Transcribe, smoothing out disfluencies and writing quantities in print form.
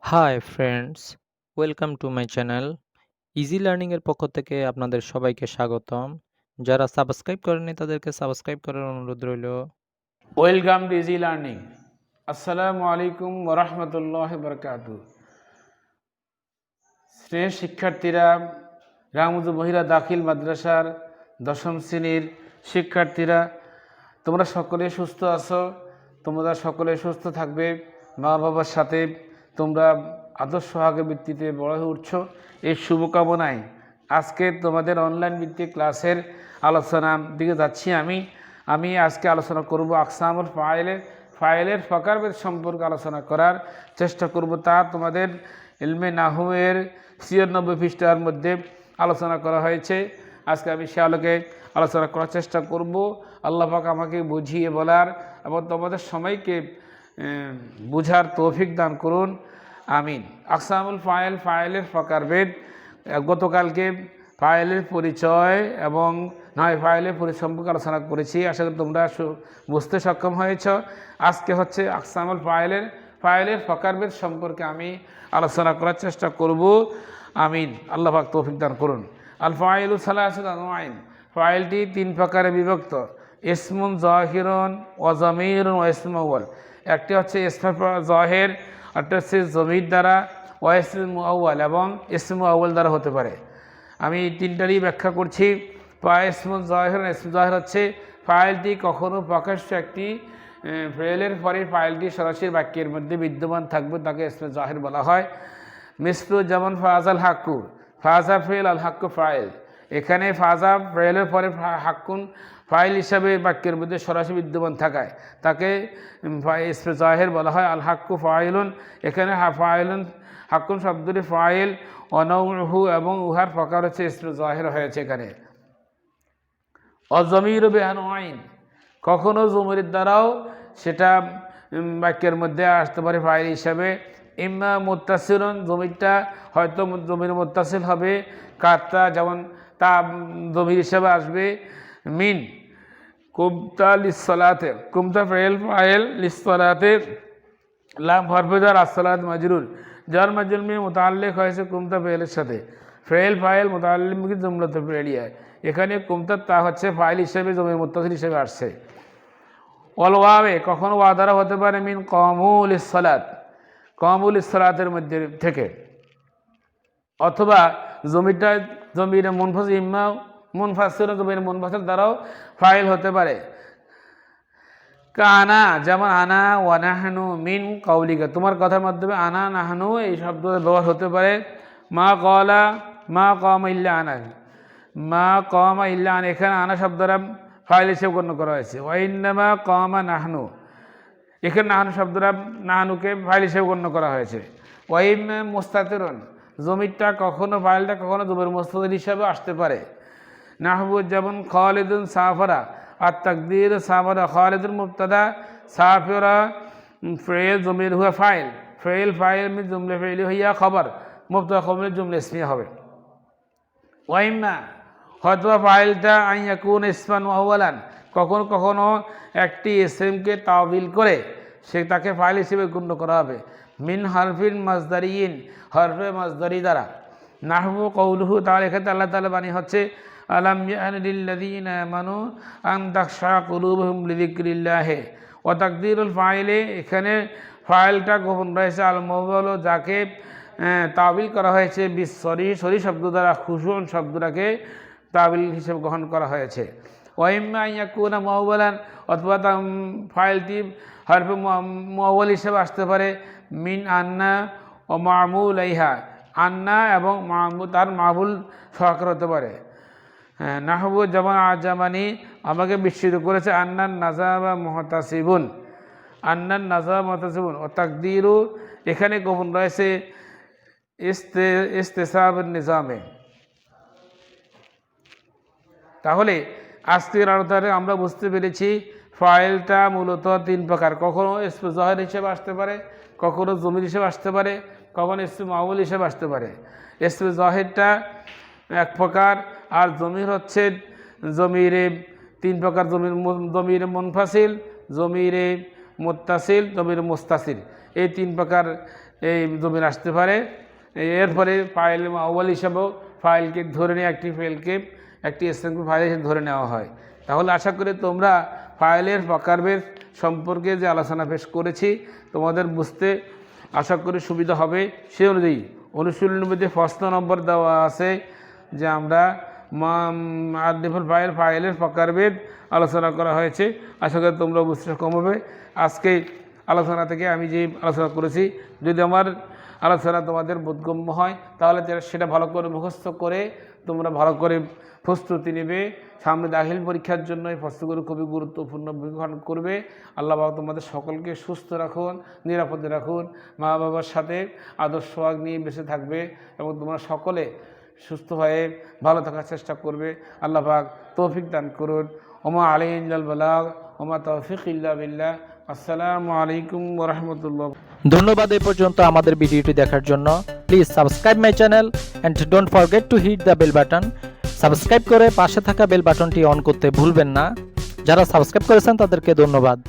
Hi friends, welcome to my channel. Easy learning এর পক্ষ থেকে আপনাদের সবাইকে স্বাগতম। যারা সাবস্ক্রাইব করেননি তাদেরকে সাবস্ক্রাইব করার অনুরোধ রইল। Welcome to easy learning. আসসালামু আলাইকুম ওরহমতুল্লাহ বরকাতু। স্নেহের শিক্ষার্থীরা, রামুজু বহিরা দাখিল মাদ্রাসার দশম শ্রেণীর শিক্ষার্থীরা, তোমরা সকলে সুস্থ আছো। তোমরা সকলে সুস্থ থাকবে। মা বাবার সাথে তোমরা আদর্শ সোহাগের ভিত্তিতে বড় হয়ে উঠছো, এই শুভকামনায় আজকে তোমাদের অনলাইন ভিত্তিক ক্লাসের আলোচনার দিকে যাচ্ছি। আমি আজকে আলোচনা করব আকসামুল ফাইলের ফকারভেদ সম্পর্কে আলোচনা করার চেষ্টা করব। তা তোমাদের ইলমে নাহুয়ের ৯৬ পৃষ্ঠার মধ্যে আলোচনা করা হয়েছে। আজকে আমি সে আলোকে আলোচনা করার চেষ্টা করব। আল্লাহ পাক আমাকে বুঝিয়ে বলার এবং তোমাদের সবাইকে বুঝার তৌফিক দান করুন, আমিন। আকসামুল ফাইলের প্রকারভেদ। গতকালকে ফাইলের পরিচয় এবং ফাইলের পরিচয় সম্পর্কে আলোচনা করেছি। আশা করি তোমরা বুঝতে সক্ষম হয়েছ। আজকে হচ্ছে আকসামুল ফাইলের প্রকারভেদ সম্পর্কে আমি আলোচনা করার চেষ্টা করব, আমিন। আল্লাহ পাক তৌফিক দান করুন। আল ফাইলু সালাসাতু আনওয়াইন। ফাইলটি তিন প্রকারে বিভক্ত: ইসমুন জাহিরুন ওয়া যামিরুন ওয়া ইসমুন মুআওয়াল। একটি হচ্ছে ইসমে জাহির, একটা হচ্ছে জমির দ্বারা, ওয়া ইসমুন মুআওয়াল এবং ইসমে মুআওয়াল দ্বারা হতে পারে। আমি তিনটারই ব্যাখ্যা করছি। ইসমুন জাহিরুন, ইসমে জাহির হচ্ছে ফাইলটি কখনো প্রকাশ্য একটি ফেলের পরে ফাইলটি সরাসরি বাক্যের মধ্যে বিদ্যমান থাকবে, তাকে ইসমে জাহির বলা হয়। মিসলু যেমন ফাজাল হাক্কু, ফাজা ফেল আল হাক্কু ফাইল। এখানে ফাজা ফেলের পরে হাক্কুন ফাইল হিসাবে বাক্যের মধ্যে সরাসরি বিদ্যমান থাকায় তাকে ইসমে জাহির বলা হয়। আল হাক্কু ফাইলুন, এখানে ফাইলুন হাক্কুন শব্দটি ফাইল, অনহু এবং উহার প্রকার হচ্ছে ইসমে জাহির হয়েছে এখানে। অজমির বেহান আইন, কখনো জমির দ্বারাও সেটা বাক্যের মধ্যে আসতে পারে ফাইল হিসাবে। ইম্মা মুত্তাসিলুন, জমিরটা হয়তো জমির মুত্তাসিল হবে, কারটা যেমন তা জমির হিসাবে আসবে। মিন কুমতা লিসসালাতে, কুমতা ফাইল লিসসালাতে, লাম হরফেদার আসসালাত মাজরুর, যার মাজরুর মে মুতাআল্লিক হয়েছে কুমতা ফেলের সাথে। ফাইল মুতাআল্লিক জুমলাতে ফেলিয়া, এখানে কুমতা তা হচ্ছে ফাইল হিসেবে জমির মুত্তাসিল হিসেবে আসছে। ওয়াল ওয়াবে, কখনো ওয়া দ্বারা হতে পারে মিন কমুল ইসসালাত, কমুল ইসসালাতের মধ্যে থেকে, অথবা জমির মুনফাসিল, ইম্মা মুনফাসিল, জমির মুনফাসিল দ্বারাও ফাইল হতে পারে। কানা, যেমন আনা ওয়া নাহনু মিন কাউলিকা, তোমার কথার মাধ্যমে আনা নাহনু এই শব্দ ব্যবহার হতে পারে। মা কামা ইল্লা আনা, মা কামা ইল্লা আনা, এখানে আনা শব্দটা ফাইল হিসেবে গণ্য করা হয়েছে। ওয়া ইন্নামা কামা নাহনু, এখানে নাহনু শব্দটা নাহনুকে ফাইল হিসেবে গণ্য করা হয়েছে। ওয়াইম মুস্তাতিরুন, জমিরটা কখনো ফাইলটা কখনো জমির মুস্তাতির হিসাবে আসতে পারে। নাহবু যেমন খালিদুন সাফারা, আর তাকদীর সাফারা খালিদুন মুবতাদা, সাফিরা ফেল জমির হুয়া ফাইল, ফাইল মিন জুমলা ফেলি হইয়া খবর, মুবতাদা খবর জুমলা ইসমিয়া হবে। ওয়াইম্মা, হয়তো ফাইলটা আইয়াকুন ইসমান মুআওয়ালান, কখনো কখনো একটি ইসমকে তাওবিল করে সে তাকে ফাইল হিসেবে গণ্য করা হবে। মিন হরফিন মাজদারিয়িন, হরফে মাজদারি দ্বারা। নাহবু কৌলুহু, তাহলে এখানে আল্লাহ তাআলা বাণী হচ্ছে আলাম ইয়ানি লিল্লাযীনা আমানু আন তাখশা কুলুবুহুম লিযিকরিল্লাহ। ওয়া তাকদীরুল ফাইলে, এখানে ফাইলটা গোপন রয়েছে আল মুআওয়াল, যাকে তাবিল করা হয়েছে সরি শব্দ দ্বারা, খুশুন শব্দটাকে তাবিল হিসেবে গ্রহণ করা হয়েছে। ওয়াইম্মা ইয়াকুনা মুআওয়ালান, অথবা ফাইলটি হরফে মুআওয়াল হিসেবে আসতে পারে। মিন আন্না ও মামুল আইহা, আন্না এবং তার মামুল সহকার হতে পারে। নাহবু যেমন আজামানি, আমাকে বিস্মিত করেছে। আন্নান নাজাবা মুহতাসিবুন, আন্নান নাজাবা মুহতাসিবুন। ও তাকদীরু, এখানে গোপন রয়েছে ইস্তেসাবের নিজামে। তাহলে আজকের আলোচনায় আমরা বুঝতে পেরেছি ফাইলটা মূলত তিন প্রকার, কখনো ইসমে জাহির হিসেবে আসতে পারে, কখনো জমির হিসেবে আসতে পারে, কখনো ইসমে মাউল হিসেবে আসতে পারে। ইসমে জাহিরটা এক প্রকার, আর জমির হচ্ছে জমিরে তিন প্রকার: জমিরে মুনফাসিল, জমিরে মুত্তাসিল, জমিরে মুস্তাসিল। এই তিন প্রকার এই জমিন আসতে পারে। এরপরে ফাইল আউয়াল হিসাবেও ফাইলকে ধরে নিয়ে একটি ফাইলকে একটি এসএমপি ফাইল হিসেবে ধরে নেওয়া হয়। তাহলে আশা করি তোমরা ফাইলের প্রকারভেদ সম্পর্কে যে আলোচনা পেশ করেছি তোমাদের বুঝতে আশা করি সুবিধা হবে। সে অনুযায়ী অনুশীলনের মধ্যে প্রশ্ন নম্বর দেওয়া আছে যে আমরা আরডিএফএল ফাইলের প্রকারভেদ আলোচনা করা হয়েছে। আশা করি তোমরা বুঝতে সক্ষম হবে। আজকে আলোচনা থেকে আমি যে আলোচনা করেছি যদি আমার আলোচনা তোমাদের বোধগম্য হয় তাহলে সেটা ভালো করে মুখস্থ করে তোমরা ভালো করে প্রস্তুতি নেবে। সামনে দাখিল পরীক্ষার জন্য এই প্রশ্নগুলো খুবই গুরুত্বপূর্ণ ভূমিকা পালন করবে। আল্লাহ বাবা তোমাদের সকলকে সুস্থ রাখুন, নিরাপদে রাখুন, মা বাবার সাথে আদর্শ নিয়ে বেঁচে থাকবে এবং তোমরা সকলে সুস্থ হয়ে ভালো থাকার চেষ্টা করবে। আল্লাহ পাক তৌফিক দান করুন। ওমা আলাইহিল বালাগ ওমা তৌফিক ইল্লা বিল্লাহ। আসসালামু আলাইকুম ওয়া রাহমাতুল্লাহ। ধন্যবাদ এই পর্যন্ত আমাদের ভিডিওটি দেখার জন্য। Please subscribe my channel and don't forget to hit the bell button. Subscribe করে পাশে থাকা বেল বাটনটি অন করতে ভুলবেন না। যারা সাবস্ক্রাইব করেছেন তাদেরকে ধন্যবাদ।